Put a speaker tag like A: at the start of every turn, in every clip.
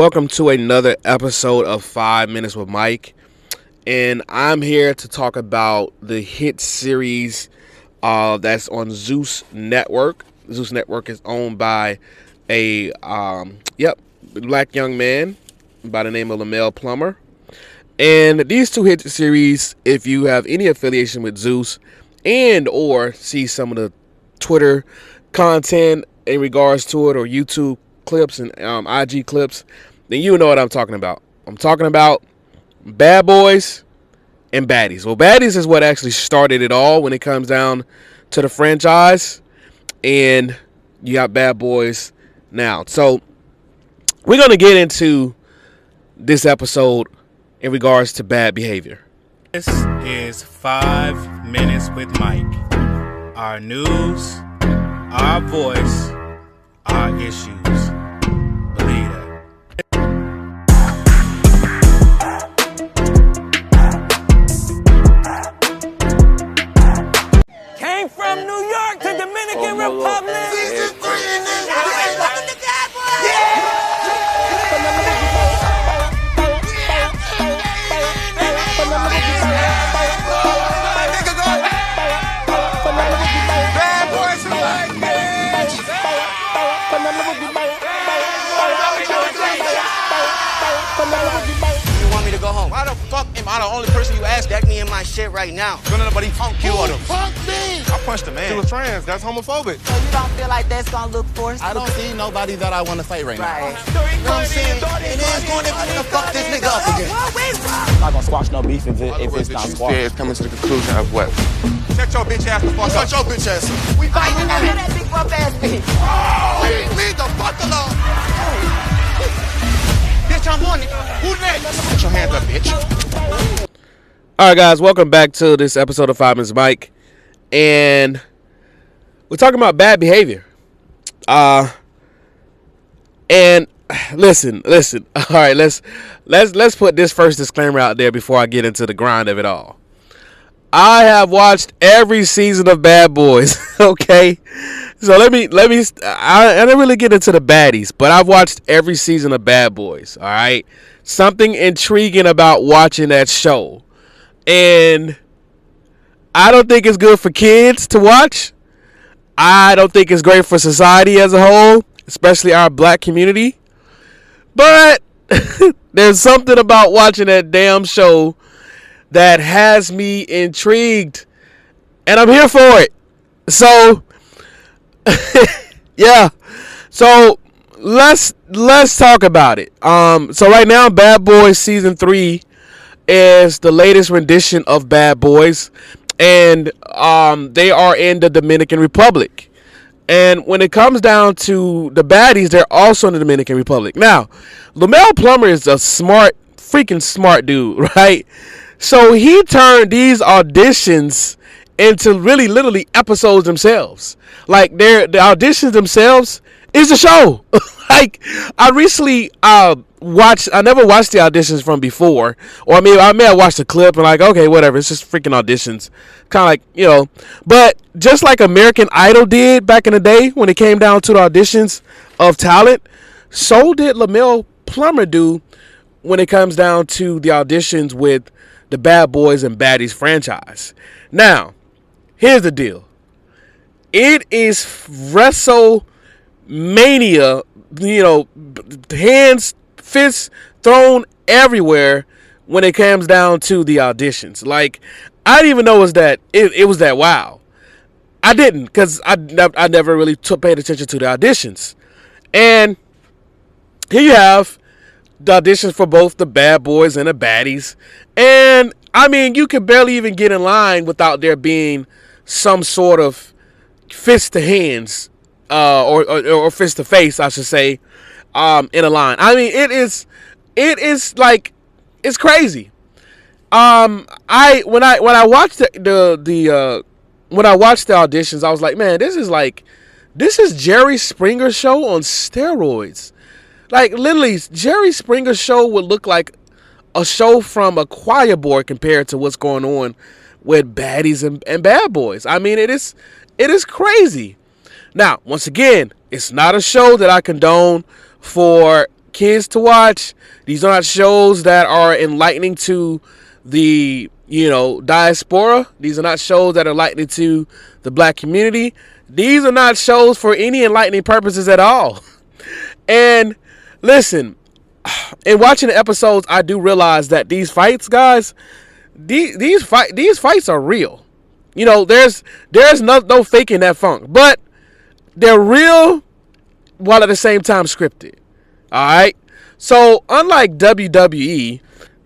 A: Welcome to another episode of 5 Minutes with Mike. And I'm here to talk about the hit series that's on Zeus Network. Zeus Network is owned by a black young man by the name of Lamel Plameumber. And these two hit series, if you have any affiliation with Zeus and or see some of the Twitter content in regards to it, or YouTube clips and IG clips, then you know what I'm talking about. I'm talking about Bad Boys and Baddies. Well, Baddies is what actually started it all when it comes down to the franchise, and you got Bad Boys now. So we're going to get into this episode in regards to bad behavior.
B: This is 5 Minutes with Mike. Our news, our voice, our issues. Believe that.
C: Came from New York to Dominican Republic. Season 3 in this bitch. Welcome to Bad Boys. Bad Boys and Baddies.
D: You want me to go home? Why the fuck am I the only person you ask that me in my shit right now?
E: Don't let nobody punk you or them.
D: Fuck me!
E: I punched a man. He was trans. That's homophobic.
F: So you don't feel like that's gonna look forced?
E: I don't see nobody that I want to fight right now.
F: Right.
D: You know what I'm saying? And then going to fuck this nigga up again.
G: I'm not gonna squash no beef if it's not squash.
E: Is coming to the conclusion of what?
D: Shut your bitch ass the fuck up. Shut your bitch ass. We fighting now.
F: Hear that big rough ass bitch?
D: Leave the fuck alone. Bitch, I'm on it. Who next?
E: Put your hands up, bitch.
A: All right, guys, welcome back to this episode of 5 Minutes with Mike. And we're talking about bad behavior. And listen. All right, let's put this first disclaimer out there before I get into the grind of it all. I have watched every season of Bad Boys. Okay, so let me. I didn't really get into the baddies, but I've watched every season of Bad Boys. All right, something intriguing about watching that show, and I don't think it's good for kids to watch. I don't think it's great for society as a whole, especially our black community. But there's something about watching that damn show that has me intrigued, and I'm here for it. So, yeah. So let's talk about it. So right now, Bad Boys season 3 is the latest rendition of Bad Boys, and they are in the Dominican Republic. And when it comes down to the baddies, they're also in the Dominican Republic. Now, Lamel Plameumber is a freaking smart dude, right? So he turned these auditions into really literally episodes themselves. Like the auditions themselves is a show. Like I recently I never watched the auditions from before, or I may have watched a clip and like, okay, whatever, it's just freaking auditions, kind of like, you know. But just like American Idol did back in the day when it came down to the auditions of talent, so did Lamel Plameumber do when it comes down to the auditions with the Bad Boys and Baddies franchise. Now, here's the deal. It is WrestleMania, you know, hands, fists thrown everywhere when it comes down to the auditions. Like, I didn't even know it was that wow. I didn't, because I never really paid attention to the auditions. And here you have the auditions for both the Bad Boys and the Baddies. And, I mean, you could barely even get in line without there being some sort of fist to hands, or fist to face, I should say, in a line. I mean, it is like, it's crazy. When I watched the auditions, I was like, man, this is Jerry Springer's show on steroids. Like, literally, Jerry Springer's show would look like a show from a choir board compared to what's going on with Baddies and Bad Boys. I mean, it is crazy. Now, once again, it's not a show that I condone for kids to watch. These are not shows that are enlightening to the, diaspora. These are not shows that are enlightening to the black community. These are not shows for any enlightening purposes at all. And listen, in watching the episodes, I do realize that these fights, guys, these fights are real. There's no faking that funk, but they're real while at the same time scripted. All right. So unlike WWE,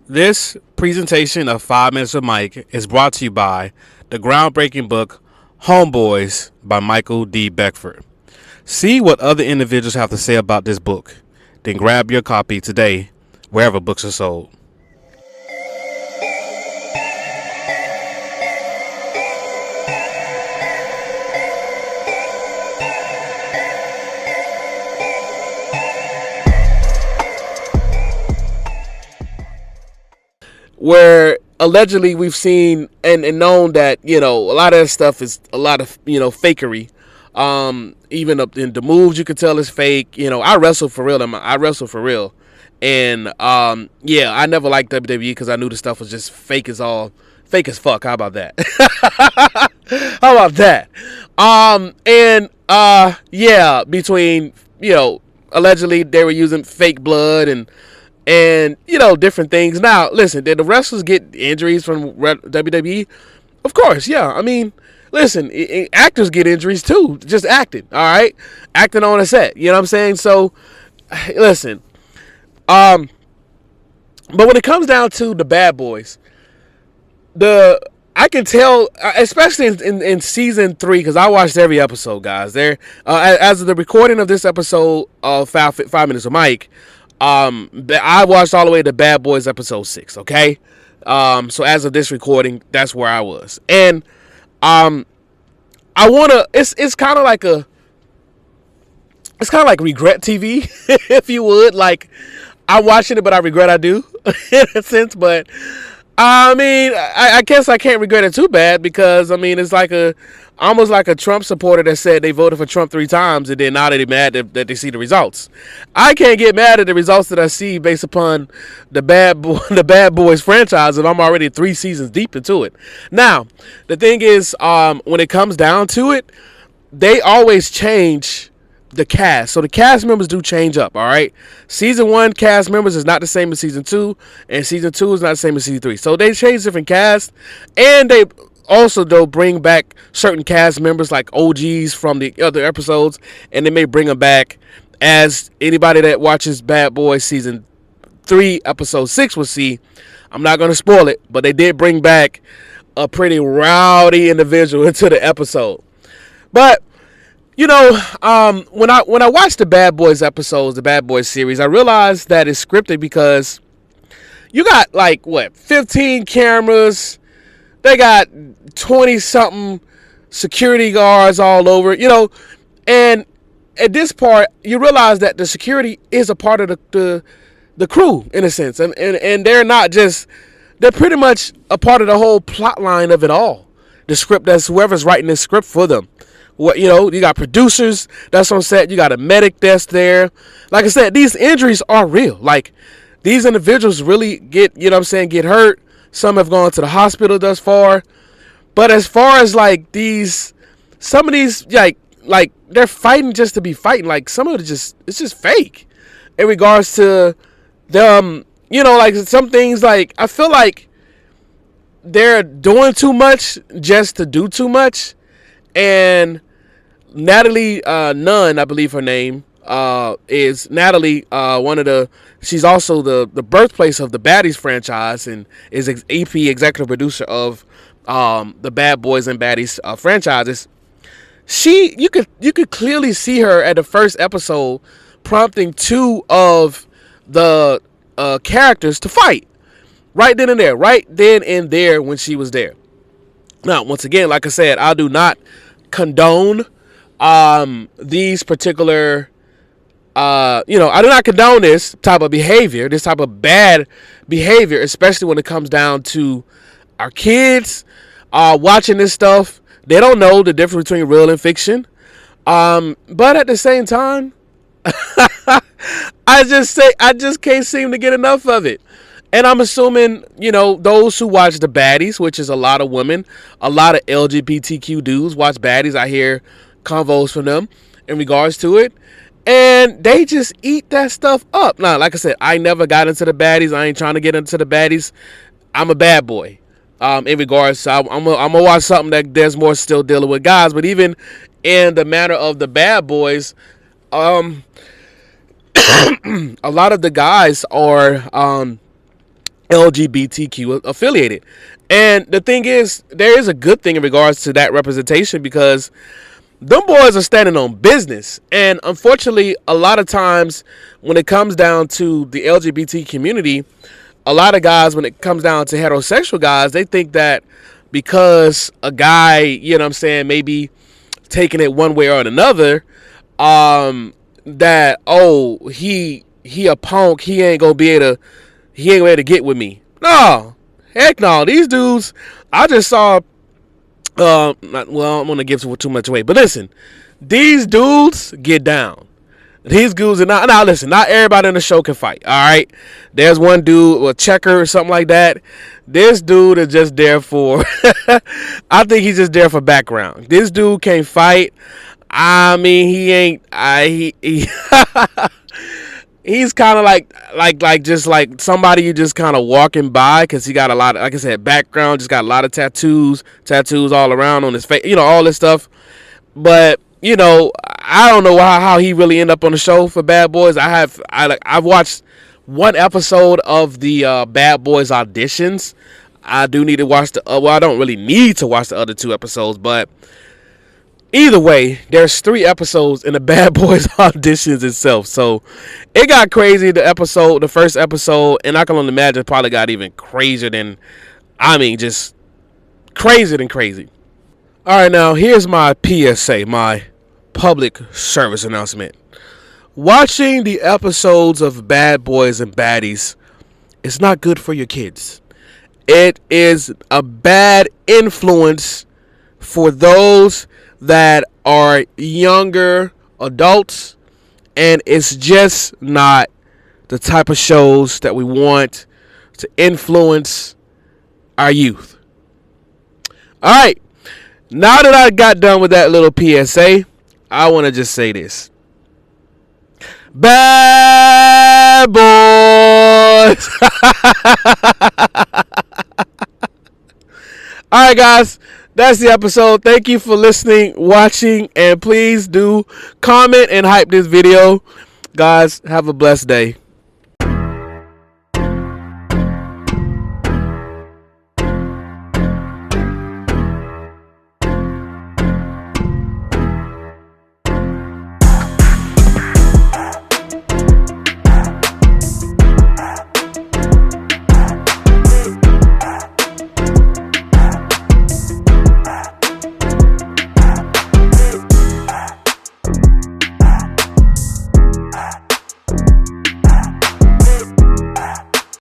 A: this presentation of 5 Minutes with Mike is brought to you by the groundbreaking book HOMEBOYS by Michael D. Beckford. See what other individuals have to say about this book. Then grab your copy today, wherever books are sold. Where allegedly we've seen and known that, a lot of that stuff is a lot of, fakery. Even up in the moves, you can tell it's fake. I wrestle for real. And I never liked WWE because I knew the stuff was just fake as fuck. How about that? Between, allegedly they were using fake blood and different things. Now, listen, did the wrestlers get injuries from WWE? Of course, yeah. I mean, listen, actors get injuries too, just acting, all right? Acting on a set, you know what I'm saying? So, listen, but when it comes down to the Bad Boys, I can tell, especially in season 3, because I watched every episode, guys. There, as of the recording of this episode of 5 Minutes with Mike, I watched all the way to Bad Boys episode 6. Okay, so as of this recording, that's where I was, and I wanna. It's kind of like regret TV, if you would. Like, I'm watching it, but I regret I do in a sense. But I mean, I guess I can't regret it too bad because I mean, it's like almost like a Trump supporter that said they voted for Trump 3 times and then now they're mad that they see the results. I can't get mad at the results that I see based upon the Bad Boys franchise, and I'm already 3 seasons deep into it. Now, the thing is, when it comes down to it, they always change the cast. So the cast members do change up, all right? Season 1 cast members is not the same as season 2, and season 2 is not the same as season 3. So they change different casts, and they also, they'll bring back certain cast members like OGs from the other episodes, and they may bring them back. As anybody that watches Bad Boys season 3 episode 6 will see, I'm not going to spoil it, but they did bring back a pretty rowdy individual into the episode. But when I watched the Bad Boys episodes, the Bad Boys series, I realized that it's scripted because you got 15 cameras. They got 20-something security guards all over, and at this part, you realize that the security is a part of the crew, in a sense, and they're not just, they're pretty much a part of the whole plot line of it all. The script, that's whoever's writing this script for them. You got producers that's on set, you got a medic that's there. Like I said, these injuries are real. Like, these individuals really get hurt. Some have gone to the hospital thus far. But as far as some of these they're fighting just to be fighting. Like, some of it it's just fake. In regards to them, some things, I feel like they're doing too much just to do too much. And Natalie Nunn, I believe her name, is Natalie, she's also the birthplace of the Baddies franchise and is EP executive producer of the Bad Boys and Baddies franchises. You could clearly see her at the first episode prompting 2 of the characters to fight right then and there when she was there. Now, once again, like I said, I do not condone these particular I do not condone this type of behavior, this type of bad behavior, especially when it comes down to our kids watching this stuff. They don't know the difference between real and fiction. But at the same time, I just can't seem to get enough of it. And I'm assuming, those who watch the baddies, which is a lot of women, a lot of LGBTQ dudes watch baddies. I hear convos from them in regards to it. And they just eat that stuff up. Now, like I said, I never got into the baddies. I ain't trying to get into the baddies. I'm a bad boy. In regards to, I'm gonna watch something that there's more still dealing with guys. But even in the matter of the bad boys, a lot of the guys are LGBTQ affiliated. And the thing is, there is a good thing in regards to that representation, because them boys are standing on business. And unfortunately, a lot of times when it comes down to the LGBT community, a lot of guys, when it comes down to heterosexual guys, they think that because a guy, maybe taking it one way or another, that, he a punk, he ain't gonna be able to get with me. No, heck no. These dudes, I just saw, I'm gonna give too much away, but listen, these dudes get down. These dudes are now listen, not everybody in the show can fight, all right? There's one dude, a checker or something like that. This dude is just there for, I think he's just there for background. This dude can't fight. I mean, he's kind of like just like somebody you just kind of walking by, because he got a lot of, like I said, background, just got a lot of tattoos all around on his face, all this stuff. But I don't know how he really ended up on the show for Bad Boys. I've watched one episode of the Bad Boys auditions. I do need to watch I don't really need to watch the other 2 episodes, but either way, there's 3 episodes in the Bad Boys auditions itself. So it got crazy, the first episode, and I can only imagine it probably got even crazier than, just crazier than crazy. All right, now here's my PSA, my public service announcement. Watching the episodes of Bad Boys and Baddies is not good for your kids. It is a bad influence for those that are younger adults, and it's just not the type of shows that we want to influence our youth. All right, now that I got done with that little PSA, I want to just say this. Bad Boys! Alright, guys. That's the episode. Thank you for listening, watching, and please do comment and hype this video. Guys, have a blessed day.